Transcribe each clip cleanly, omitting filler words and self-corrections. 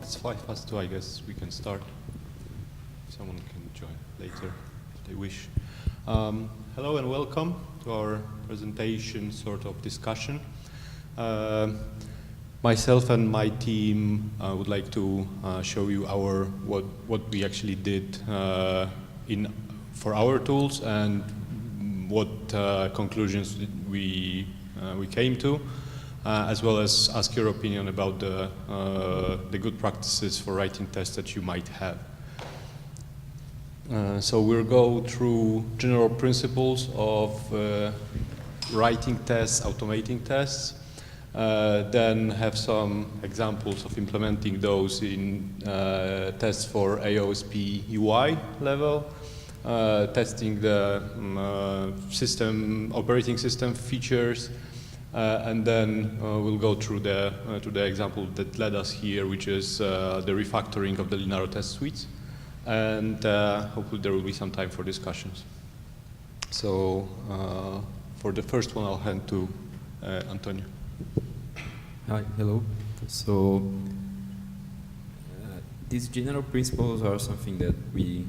It's 2:05, I guess we can start. Someone can join later if they wish. Hello and welcome to our presentation sort of discussion. Myself and my team would like to show you what we actually did for our tools and what conclusions we came to, as well as ask your opinion about the good practices for writing tests that you might have. So we'll go through general principles of writing tests, automating tests, then have some examples of implementing those in tests for AOSP UI level, testing the operating system features, and then we'll go through to the example that led us here, which is the refactoring of the Linaro test suites. And hopefully there will be some time for discussions. So for the first one, I'll hand to Antonio. Hi, hello. So these general principles are something that we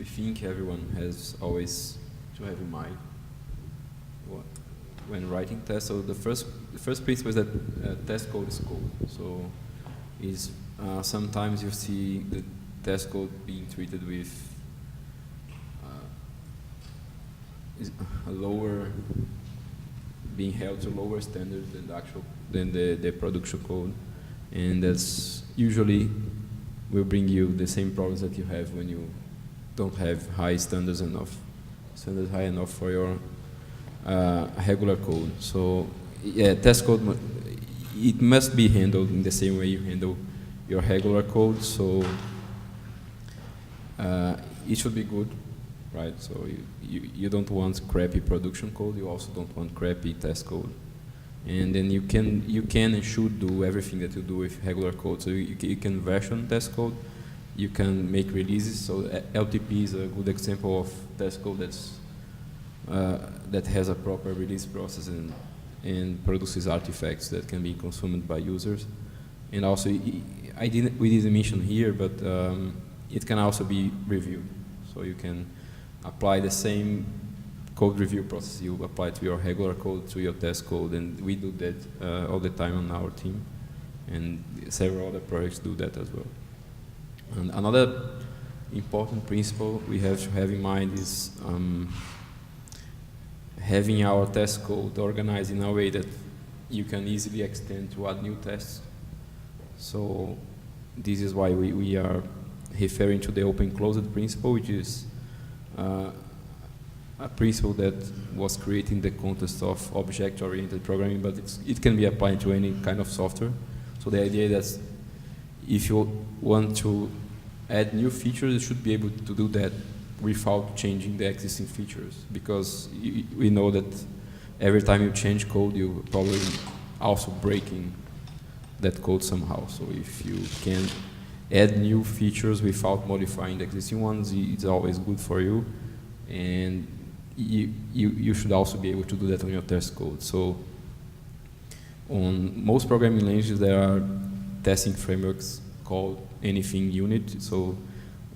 think everyone has always to have in mind when writing tests. So the first principle is that test code is code. So sometimes you see the test code being treated with being held to lower standards than the production code, and that's usually will bring you the same problems that you have when you don't have standards high enough for your regular code. So yeah, test code it must be handled in the same way you handle your regular code. So it should be good, right? So you don't want crappy production code. You also don't want crappy test code. And then you can and should do everything that you do with regular code. So you can version test code. You can make releases. So LTP is a good example of test code that has a proper release process and produces artifacts that can be consumed by users. And also, we didn't mention here, but it can also be reviewed. So you can apply the same code review process you apply to your regular code to your test code, and we do that all the time on our team, and several other projects do that as well. And another important principle we have to have in mind is having our test code organized in a way that you can easily extend to add new tests. So this is why we are referring to the open-closed principle, which is a principle that was created in the context of object-oriented programming, but it can be applied to any kind of software. So the idea is that if you want to add new features, you should be able to do that without changing the existing features, because we know that every time you change code, you're probably also breaking that code somehow. So if you can add new features without modifying the existing ones, it's always good for you, and you should also be able to do that on your test code. So on most programming languages there are testing frameworks called anything unit. So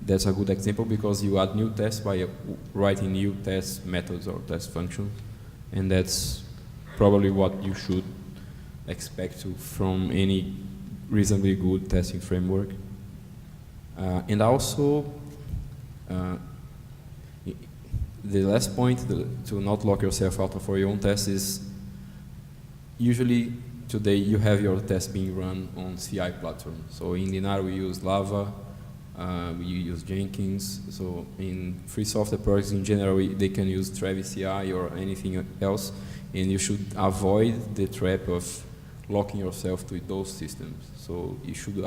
that's a good example, because you add new tests by writing new test methods or test functions, and that's probably what you should expect from any reasonably good testing framework. And also, the last point to not lock yourself out for your own tests is, usually today you have your tests being run on CI platform. So in Linaro we use Lava, we use Jenkins. So in free software projects in general, they can use Travis CI or anything else, and you should avoid the trap of locking yourself to those systems. So you should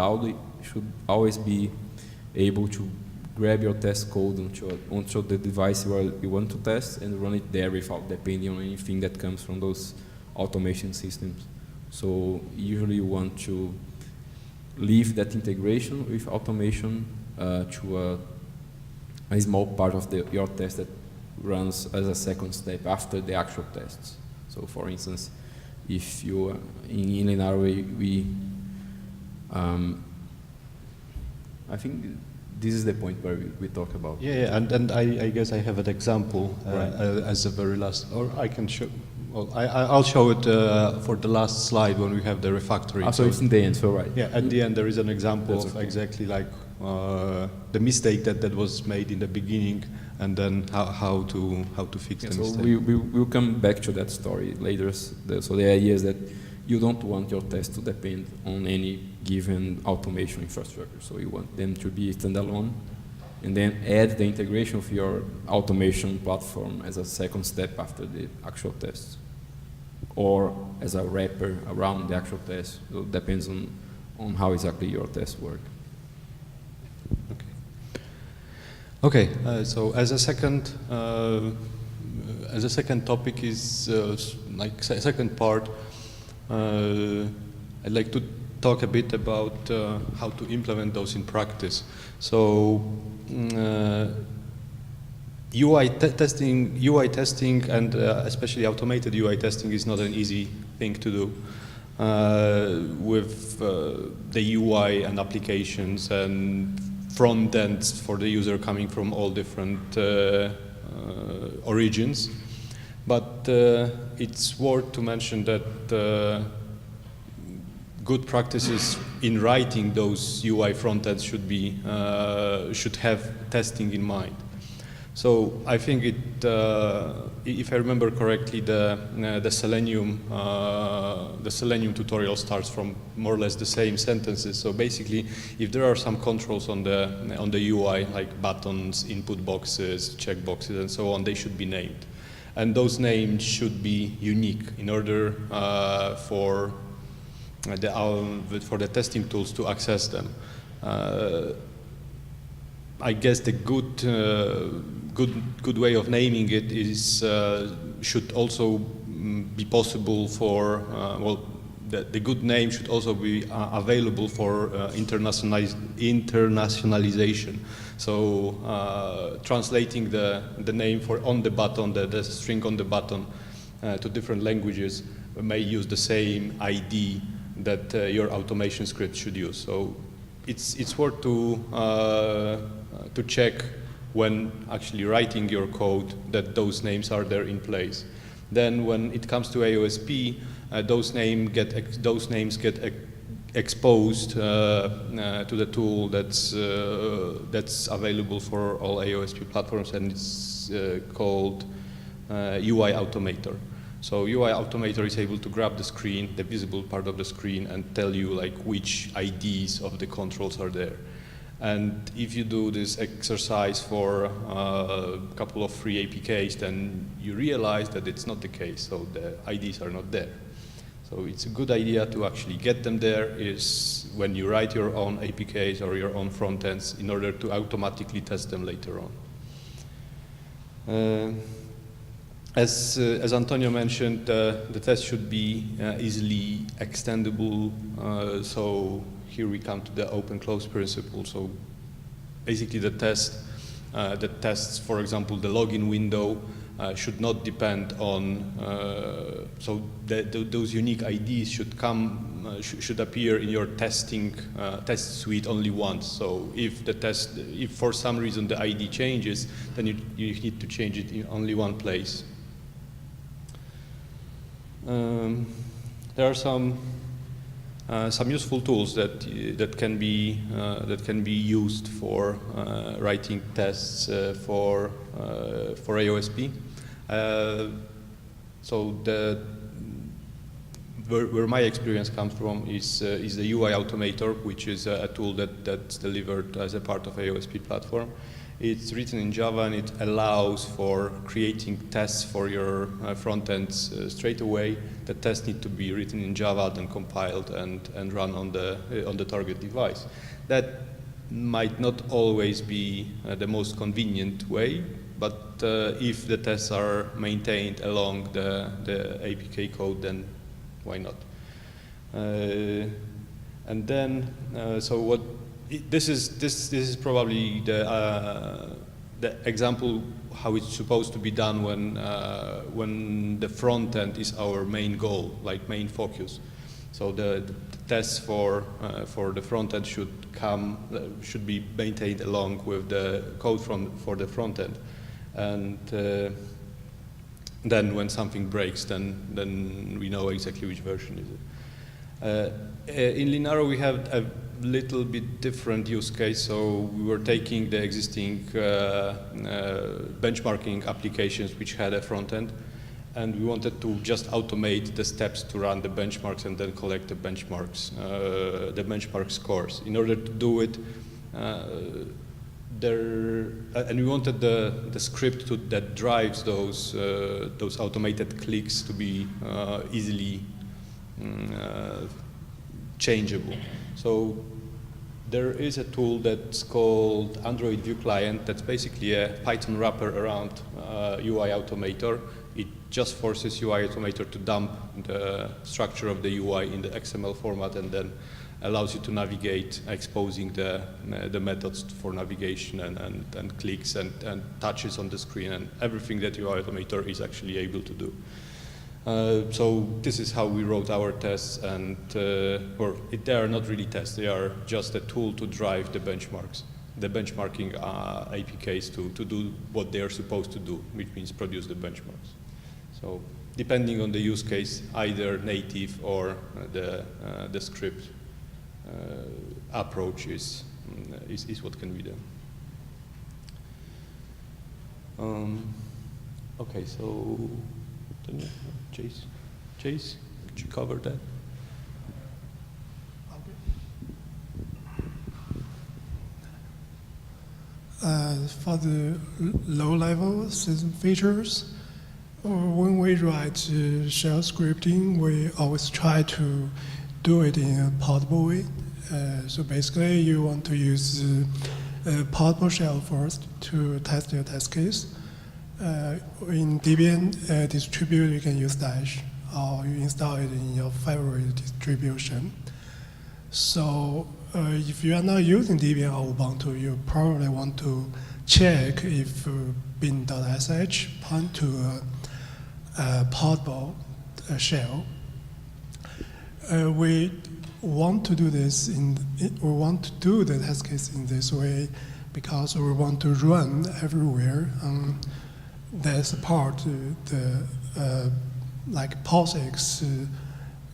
always be able to grab your test code onto the device where you want to test and run it there without depending on anything that comes from those automation systems. So usually you want to leave that integration with automation to a small part of your test that runs as a second step after the actual tests. So for instance, if you in Linaro we I think this is the point where we talk about. Yeah, and I guess I have an example Right. as the very last, or I can show. Well, I'll show it for the last slide when we have the refactoring. So it's in the end, so right. Yeah, at the end there is an example That's of okay. exactly like the mistake that was made in the beginning, and then how to fix Yeah, the so mistake. we'll come back to that story later. So the idea is that you don't want your tests to depend on any given automation infrastructure. So you want them to be standalone, and then add the integration of your automation platform as a second step after the actual tests, or as a wrapper around the actual test. So it depends on how exactly your tests work. Okay, so as a second topic is like second part, I'd like to talk a bit about how to implement those in practice. So UI testing and especially automated UI testing is not an easy thing to do with the UI and applications and front ends for the user coming from all different origins. But it's worth to mention that good practices in writing those UI front ends should have testing in mind. So I think if I remember correctly, the Selenium tutorial starts from more or less the same sentences. So basically, if there are some controls on the UI, like buttons, input boxes, checkboxes, and so on, they should be named, and those names should be unique in order for the testing tools to access them. I guess the good way of naming it is should also be possible for the good name should also be available for internationalization. So translating the name for on the button, the string on the button to different languages may use the same ID that your automation script should use. So it's worth to check when actually writing your code that those names are there in place. Then when it comes to AOSP, those names get exposed to the tool that's available for all AOSP platforms, and it's called UIAutomator. So UIAutomator is able to grab the screen, the visible part of the screen, and tell you like which IDs of the controls are there. And if you do this exercise for a couple of free APKs, then you realize that it's not the case, so the IDs are not there. So it's a good idea to actually get them there is when you write your own APKs or your own front ends in order to automatically test them later on. As Antonio mentioned, the test should be easily extendable, so here we come to the open-close principle. So basically the tests, for example, the login window should not depend on, so those unique IDs should appear in your test suite only once. So if for some reason the ID changes, then you need to change it in only one place. There are some useful tools that can be used for writing tests for AOSP. So where my experience comes from is the UIAutomator, which is a tool that's delivered as a part of AOSP platform. It's written in Java, and it allows for creating tests for your front ends straight away. The tests need to be written in Java, then compiled and run on the target device. That might not always be the most convenient way, but if the tests are maintained along the APK code, then why not? And then, so what? This is probably the example how it's supposed to be done when the front end is our main goal, like main focus. So the tests for the front end should be maintained along with the code for the front end, and then when something breaks, then we know exactly which version is it. In Linaro, we have a little bit different use case. So we were taking the existing benchmarking applications which had a front end, and we wanted to just automate the steps to run the benchmarks and then collect the benchmark scores. In order to do it, and we wanted the script that drives those automated clicks to be easily changeable. So there is a tool that's called andAndroidViewClient. That's basically a Python wrapper around UIAutomator. It just forces UIAutomator to dump the structure of the UI in the XML format, and then allows you to navigate, exposing the methods for navigation and clicks and touches on the screen, and everything that UIAutomator is actually able to do. So this is how we wrote our tests, and they are not really tests, they are just a tool to drive the benchmarks, the benchmarking APKs to do what they are supposed to do, which means produce the benchmarks. So depending on the use case, either native or the script approach is what can be done. Okay, so Chase, could you cover that? For the low-level system features, when we write shell scripting, we always try to do it in a portable way. So basically, you want to use a portable shell first to test your test case. In Debian distribute, you can use Dash, or you install it in your favorite distribution. So if you are not using Debian or Ubuntu, you probably want to check if bin.sh point to a portable shell. We want to do this we want to do the test case in this way because we want to run everywhere that support the like POSIX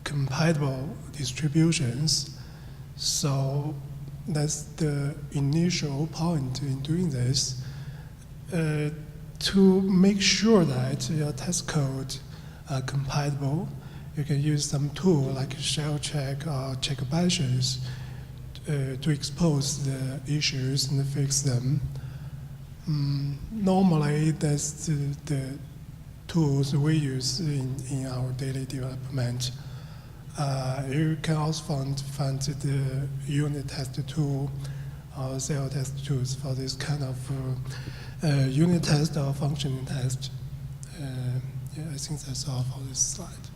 compatible distributions. So that's the initial point in doing this. To make sure that your test code are compatible, you can use some tool like shell check or check bashes to expose the issues and fix them. Normally, that's the tools we use in our daily development. You can also find the unit test tool or cell test tools for this kind of unit test or functioning test. Yeah, I think that's all for this slide.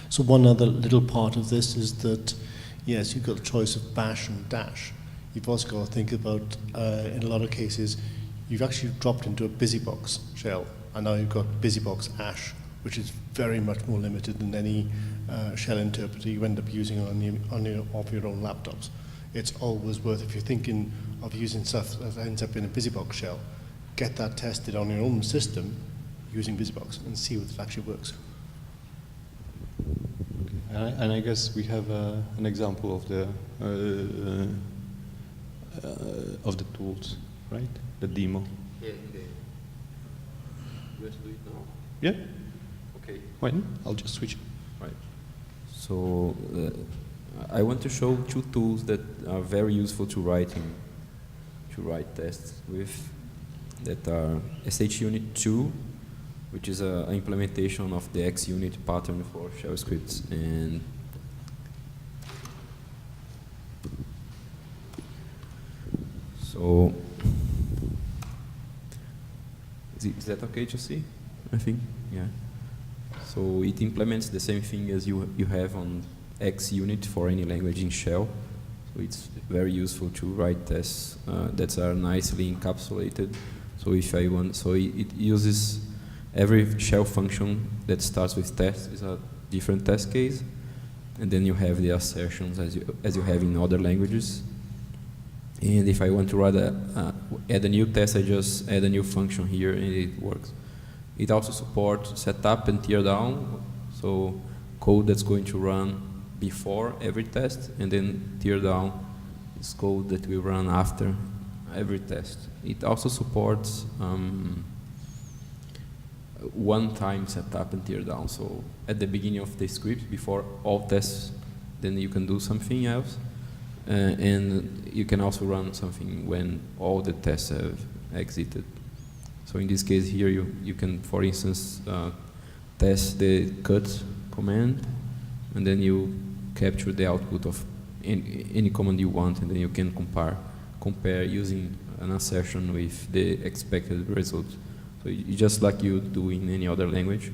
So one other little part of this is that, yes, you've got a choice of bash and dash. You've also got to think about, in a lot of cases, you've actually dropped into a busybox shell, and now you've got busybox ash, which is very much more limited than any shell interpreter you end up using on your own laptops. It's always worth, if you're thinking of using stuff that ends up in a busybox shell, get that tested on your own system using busybox and see if it actually works. And I guess we have an example of the tools, right? The demo. Yeah, you want to do it now? Yeah. Okay. When? I'll just switch. Right. So I want to show two tools that are very useful to write tests with. That are SHUnit2, which is an implementation of the XUnit pattern for shell scripts, and so is that okay to see? I think, yeah. So it implements the same thing as you have on XUnit for any language in shell. So it's very useful to write tests that are nicely encapsulated. So if I want, so it uses every shell function that starts with test is a different test case, and then you have the assertions as you have in other languages. And if I want to add a new test, I just add a new function here and it works. It also supports setup and teardown, so code that's going to run before every test, and then teardown is code that will run after every test. It also supports one-time setup and teardown. So at the beginning of the script, before all tests, then you can do something else. And you can also run something when all the tests have exited. So in this case here, you can, for instance, test the cut command, and then you capture the output of any command you want, and then you can compare using an assertion with the expected result. So just like you do in any other language.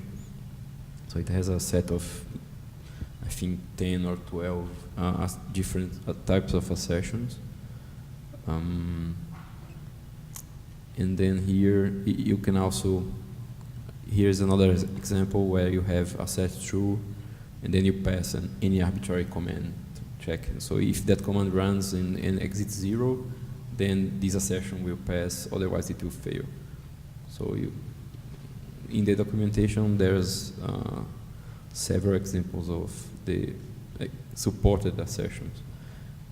So it has a set of, I think, 10 or 12 different types of assertions. And then here, you can also, here's another example where you have a set true, and then you pass any arbitrary command to check. So if that command runs and exits 0, then this assertion will pass, otherwise it will fail. So in the documentation, there's several examples of the supported assertions.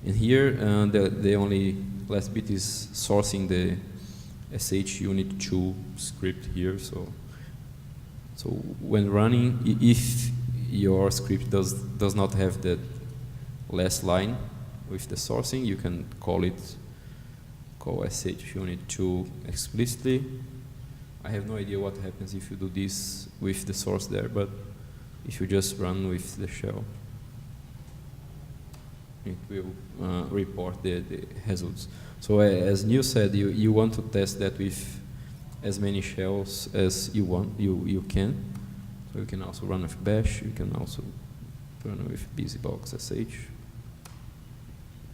And here, the only last bit is sourcing the sh-unit2 script here. So when running, if your script does not have that last line with the sourcing, you can call sh-unit2 explicitly. I have no idea what happens if you do this with the source there, but if you just run with the shell, it will report the results. So as Neil said, you want to test that with as many shells as you want, you can. So you can also run with bash, you can also run with busybox.sh,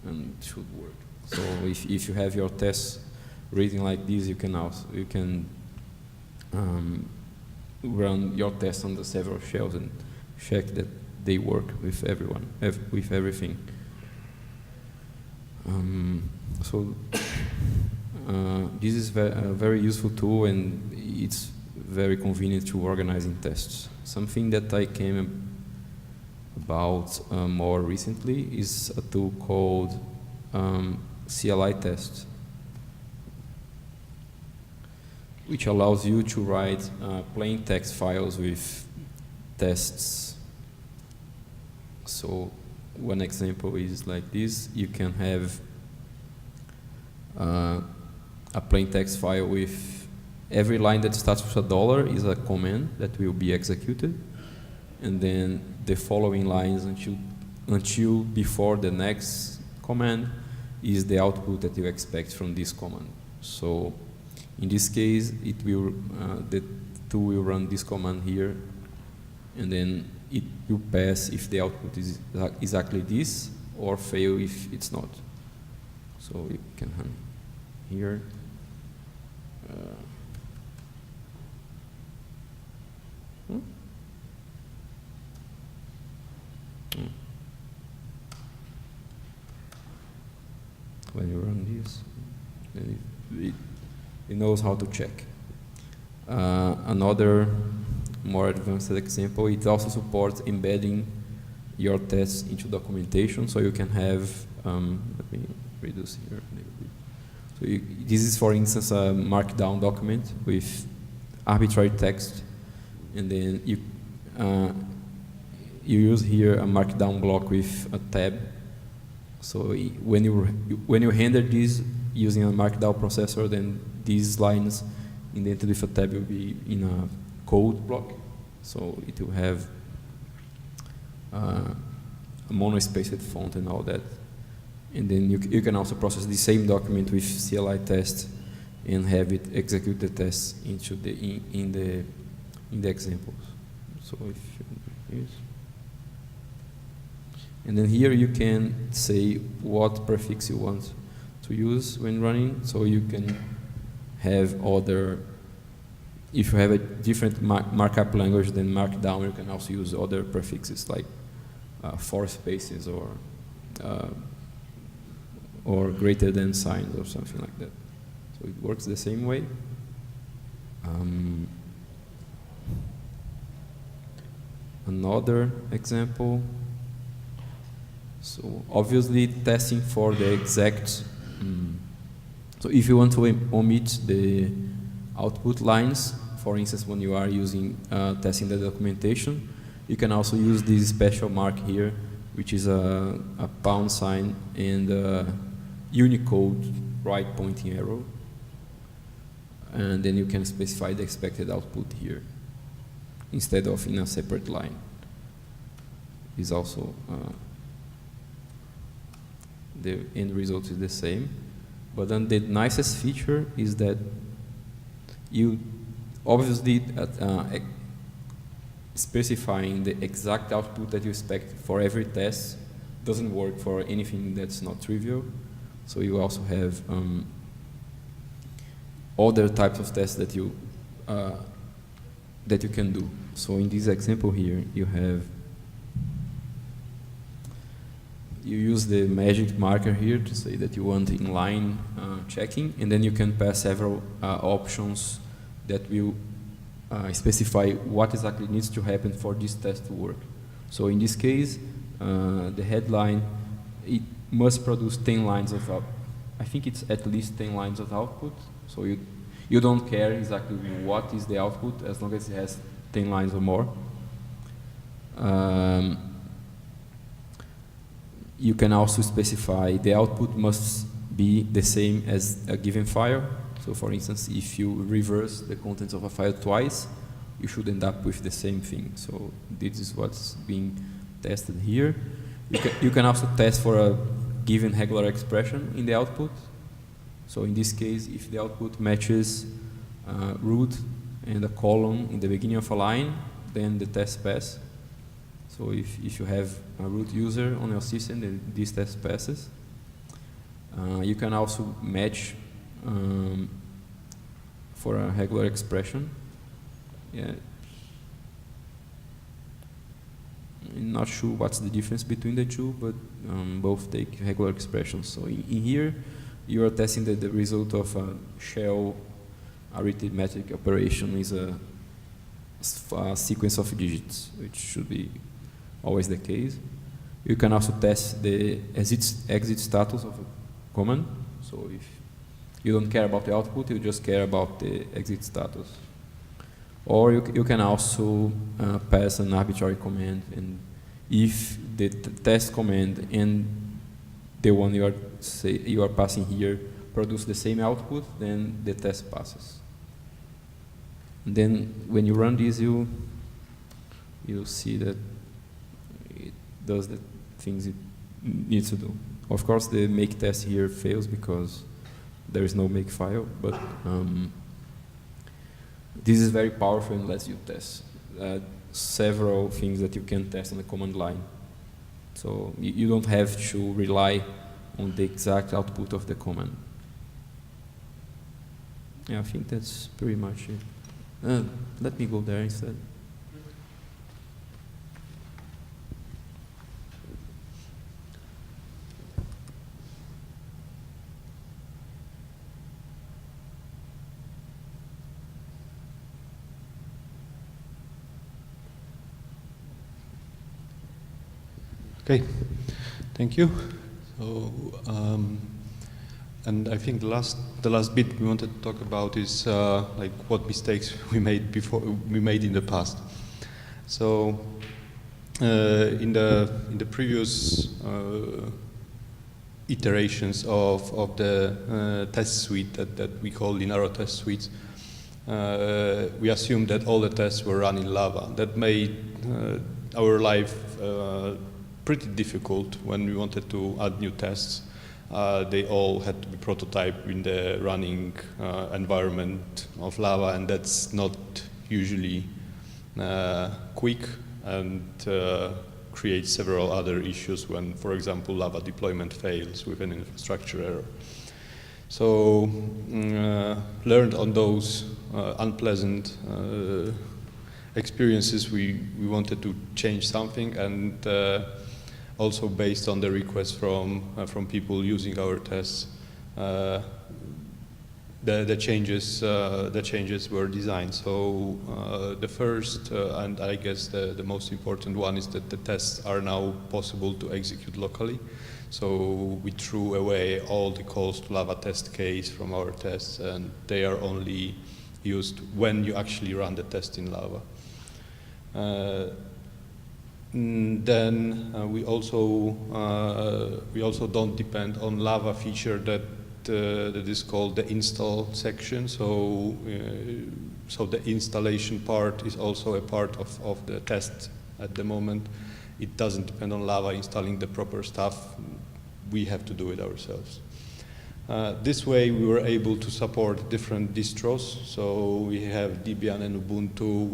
and it should work. So if you have your tests reading like this, you can run your tests on the several shells and check that they work with with everything. This is a very useful tool, and it's very convenient to organizing tests. Something that I came about more recently is a tool called CLI test, which allows you to write plain text files with tests. So one example is like this. You can have a plain text file with every line that starts with $1 is a command that will be executed, and then the following lines until before the next command is the output that you expect from this command. So in this case, it will the tool will run this command here, and then it will pass if the output is exactly this, or fail if it's not. So you can run here. When you run this, then it knows how to check. Another more advanced example, it also supports embedding your tests into documentation, so you can have, let me reduce here a little bit. So this is, for instance, a markdown document with arbitrary text, and then you use here a markdown block with a tab. So when you render this using a markdown processor, then these lines indented with a tab will be in a code block. So it will have a monospaced font and all that. And then you can also process the same document with CLI test and have it execute the tests into in the examples. So if you do this. And then here you can say what prefix you want to use when running, so you can have other if you have a different markup language than Markdown, you can also use other prefixes like 4 spaces or greater than signs or something like that. So it works the same way. Another example. So obviously testing for the exact. So if you want to omit the output lines, for instance, when you are using testing the documentation, you can also use this special mark here, which is a pound sign and a Unicode right pointing arrow. And then you can specify the expected output here instead of in a separate line. Is also the end result is the same. But then the nicest feature is that you obviously specifying the exact output that you expect for every test doesn't work for anything that's not trivial. So you also have other types of tests that you can do. So in this example here, you use the magic marker here to say that you want inline checking, and then you can pass several options that will specify what exactly needs to happen for this test to work. So in this case, the headline, it must produce 10 lines of output. I think it's at least 10 lines of output. So you don't care exactly what is the output as long as it has 10 lines or more. You can also specify the output must be the same as a given file. So for instance, if you reverse the contents of a file twice, you should end up with the same thing. So this is what's being tested here. You can also test for a given regular expression in the output. So in this case, if the output matches root and a column in the beginning of a line, then the test passes. So if you have a root user on your system, then this test passes. You can also match for a regular expression. Yeah. I'm not sure what's the difference between the two, but both take regular expressions. So in here, you are testing that the result of a shell arithmetic operation is a sequence of digits, which should be always the case. You can also test the exit status of a command. So if you don't care about the output, you just care about the exit status. Or you can also pass an arbitrary command, and if the test command and the one you are passing here produce the same output, then the test passes. And then when you run this, you'll see that it does the things it needs to do. Of course, the make test here fails because there is no make file, but this is very powerful and lets you test several things that you can test on the command line. So you don't have to rely on the exact output of the command. Yeah, I think that's pretty much it. Let me go there instead. Okay, thank you. So, and I think the last bit we wanted to talk about is like what mistakes we made in the past. So, in the previous iterations of the test suite that we call Linaro test suites, we assumed that all the tests were run in Lava. That made our life pretty difficult when we wanted to add new tests. They all had to be prototyped in the running environment of Lava, and that's not usually quick and creates several other issues when, for example, Lava deployment fails with an infrastructure error. So learned on those unpleasant experiences, we wanted to change something, and also based on the requests from people using our tests, the changes were designed. So the first and I guess the most important one is that the tests are now possible to execute locally. So we threw away all the calls to Lava test case from our tests, and they are only used when you actually run the test in Lava. Then we also don't depend on Lava feature that is called the install section. So so the installation part is also a part of the test at the moment. It doesn't depend on Lava installing the proper stuff. We have to do it ourselves. This way we were able to support different distros. So we have Debian and Ubuntu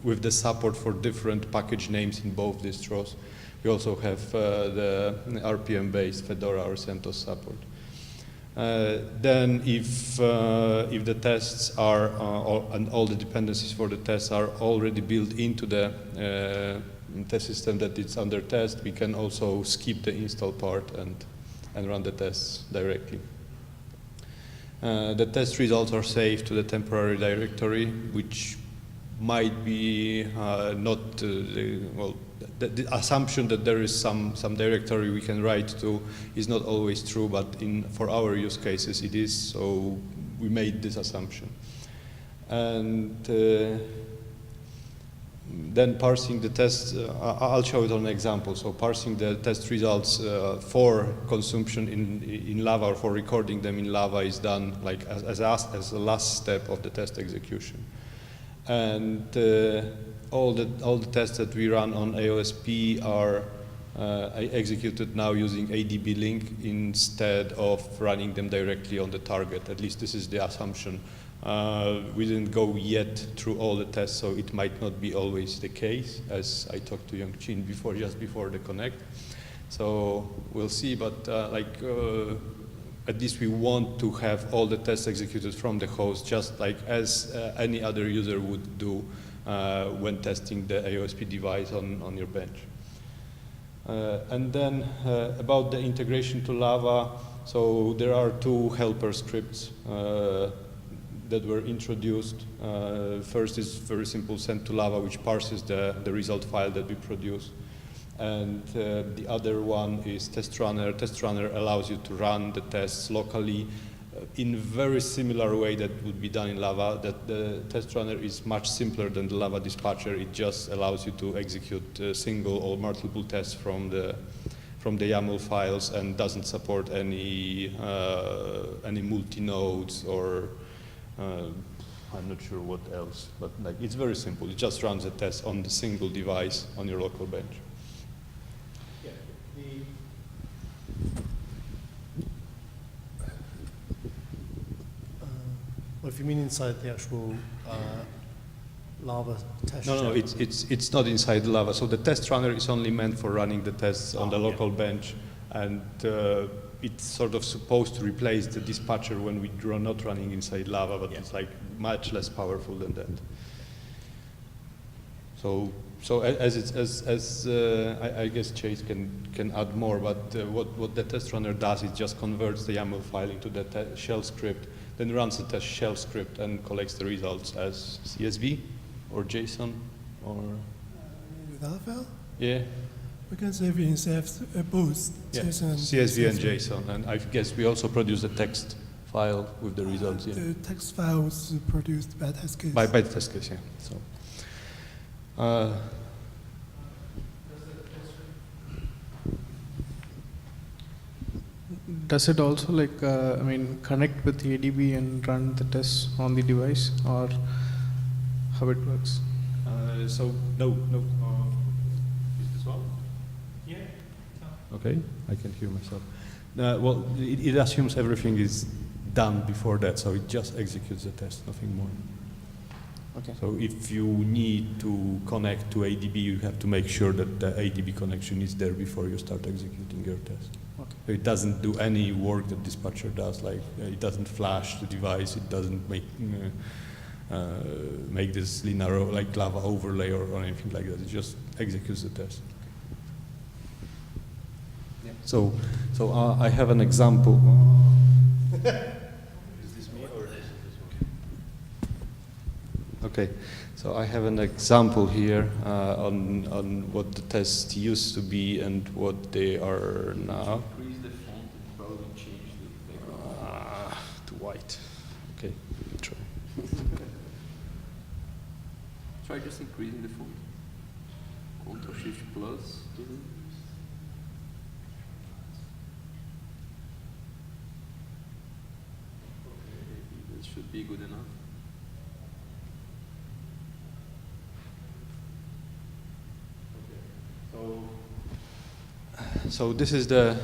with the support for different package names in both distros. We also have the RPM-based Fedora or CentOS support. Then if the tests are, and all the dependencies for the tests are already built into the test system that it's under test, we can also skip the install part and run the tests directly. The test results are saved to the temporary directory, which might be not, well, the assumption that there is some directory we can write to is not always true, but for our use cases it is, so we made this assumption. And then parsing the test, I'll show it on an example. So parsing the test results for consumption in Lava or for recording them in Lava is done like as a last step of the test execution. And all the tests that we run on AOSP are executed now using ADB link instead of running them directly on the target. At least this is the assumption. We didn't go yet through all the tests, so it might not be always the case, as I talked to Young Chin before, just before the connect. So we'll see, but at least we want to have all the tests executed from the host, just like as any other user would do when testing the AOSP device on your bench. And then about the integration to Lava, so there are two helper scripts that were introduced. First is very simple, send to Lava, which parses the result file that we produce. And the other one is test runner. Test runner allows you to run the tests locally in a very similar way that would be done in Lava. That the test runner is much simpler than the Lava dispatcher. It just allows you to execute single or multiple tests from the YAML files and doesn't support any multi-nodes or I'm not sure what else, but like it's very simple. It just runs a test on the single device on your local bench. Yeah, well, if you mean inside the actual Lava test No, shell. it's not inside the Lava. So the test runner is only meant for running the tests on the local bench, and it's sort of supposed to replace the dispatcher when we are not running inside Lava, but it's like much less powerful than that. So I guess Chase can add more, but what the test runner does is just converts the YAML file into the shell script, then runs the test shell script and collects the results as CSV or JSON or Without file? yeah. We can save in both JSON and CSV and JSON, and I guess we also produce a text file with the results. Yeah. The text file was produced by test case. By the test case, yeah. So. Does it also connect with the ADB and run the tests on the device, or how it works? So no. Is this on? Yeah. Okay, I can hear myself. Well, it assumes everything is done before that, so it just executes the test, nothing more. Okay. So if you need to connect to ADB, you have to make sure that the ADB connection is there before you start executing your test. Okay. So it doesn't do any work that dispatcher does, like it doesn't flash the device, it doesn't make this Linaro like Lava overlay or anything like that. It just executes the test. Yeah. So I have an example. Is this me or is this one? Okay. So I have an example here on what the tests used to be and what they are now. Increase the font and probably change the background. To white. Okay, try. Try just increasing the font. Ctrl Shift plus. Maybe this should be good enough. So this is the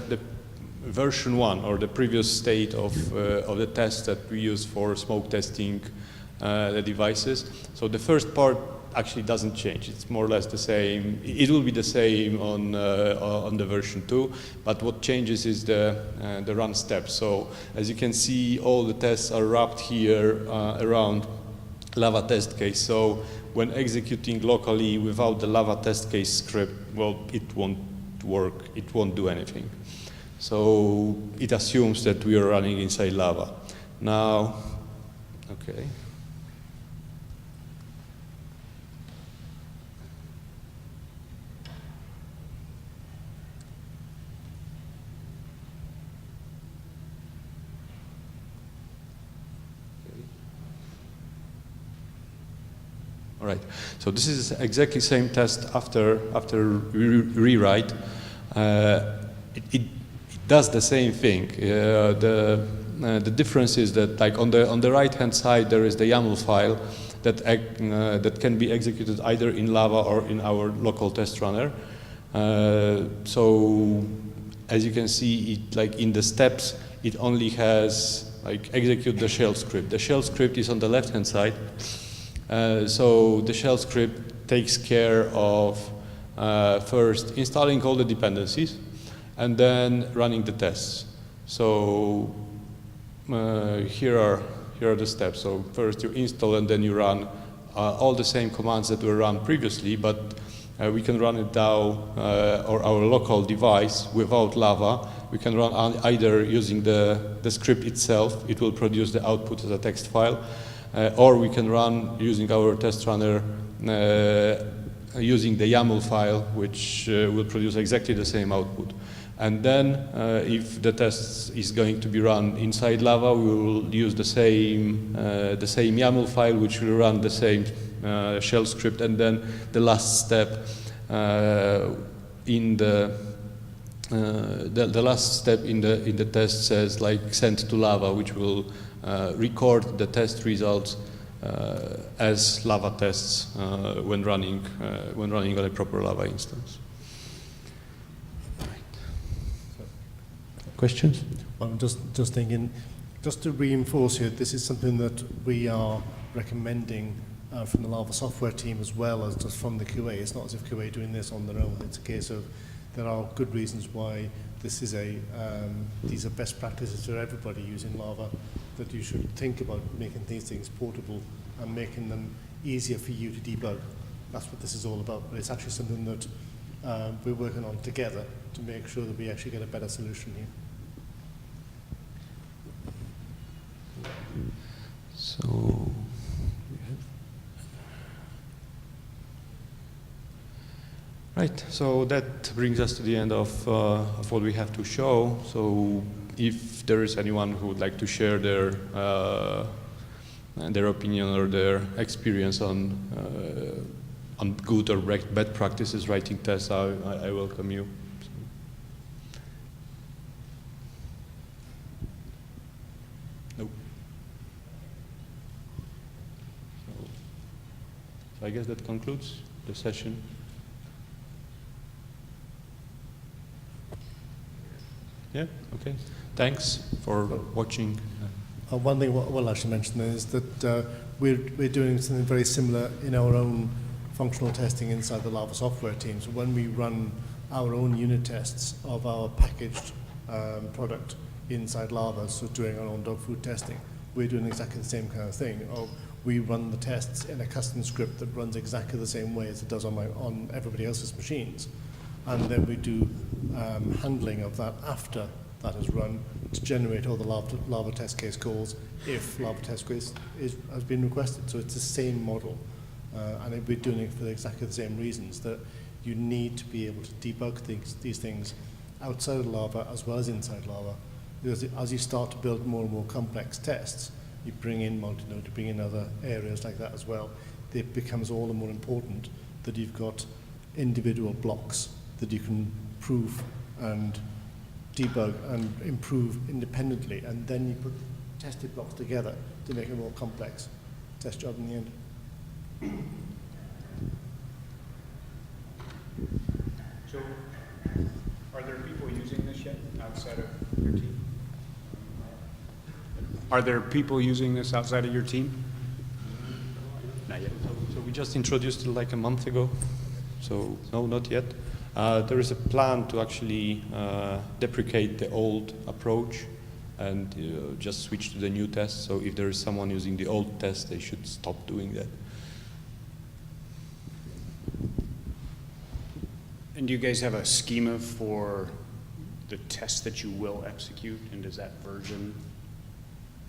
version 1 or the previous state of the test that we use for smoke testing the devices. So the first part actually doesn't change. It's more or less the same. It will be the same on the version 2, but what changes is the run steps. So as you can see, all the tests are wrapped here around Lava test case. So when executing locally without the Lava test case script, well, it won't work. It won't do anything. So it assumes that we are running inside Lava. Now, okay. All right, so this is exactly same test after rewrite. It does the same thing. The difference is that, like on the right hand side, there is the YAML file that can be executed either in Lava or in our local test runner. So as you can see, it like in the steps, it only has like execute the shell script. The shell script is on the left hand side. So the shell script takes care of first installing all the dependencies and then running the tests. So here are the steps. So first you install and then you run all the same commands that were run previously, but we can run it now or our local device without Lava. We can run either using the script itself. It will produce the output as a text file. Or we can run using our test runner using the YAML file, which will produce exactly the same output. And then, if the test is going to be run inside Lava, we will use the same YAML file, which will run the same shell script. And then the last step in the last step in the test says like send to Lava, which will record the test results as Lava tests when running on a proper Lava instance. Right. Questions? Well, I'm just thinking, just to reinforce here, this is something that we are recommending from the Lava software team as well as just from the QA. It's not as if QA are doing this on their own. It's a case of there are good reasons why this is these are best practices for everybody using Lava, that you should think about making these things portable and making them easier for you to debug. That's what this is all about. But it's actually something that we're working on together to make sure that we actually get a better solution here. So, right, so that brings us to the end of what we have to show. So if there is anyone who would like to share their opinion or their experience on good or bad practices writing tests, I welcome you. Nope. So I guess that concludes the session. Yeah, okay. Thanks for watching. One thing we'll actually mention is that we're doing something very similar in our own functional testing inside the Lava software team. So when we run our own unit tests of our packaged product inside Lava, so doing our own dog food testing. We're doing exactly the same kind of thing. We run the tests in a custom script that runs exactly the same way as it does on everybody else's machines. And then we do handling of that after that is run to generate all the Lava test case calls if Lava test case has been requested. So it's the same model. And we're doing it for exactly the same reasons, that you need to be able to debug these things outside of Lava as well as inside Lava. Because as you start to build more and more complex tests, you bring in multi-node, you bring in other areas like that as well. It becomes all the more important that you've got individual blocks that you can prove and debug and improve independently, and then you put tested blocks together to make a more complex test job in the end. So, are there people using this yet outside of your team? Are there people using this outside of your team? Not yet. So we just introduced it like a month ago. So no, not yet. There is a plan to actually deprecate the old approach and just switch to the new test. So if there is someone using the old test, they should stop doing that. And do you guys have a schema for the test that you will execute? And does that version,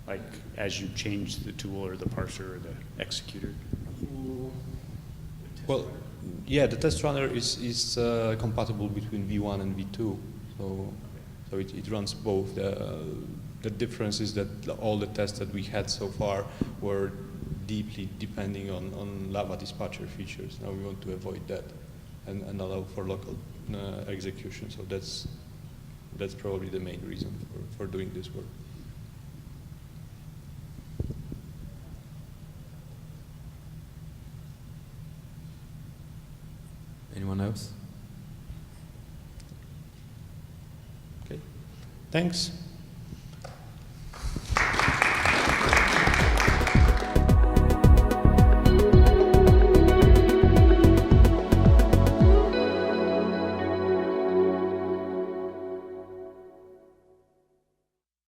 like as you change the tool or the parser or the executor? Well, yeah, the test runner is compatible between V1 and V2, so it runs both. The difference is that all the tests that we had so far were deeply depending on Lava dispatcher features. Now we want to avoid that and allow for local execution. So that's probably the main reason for doing this work. Anyone else? Okay, thanks.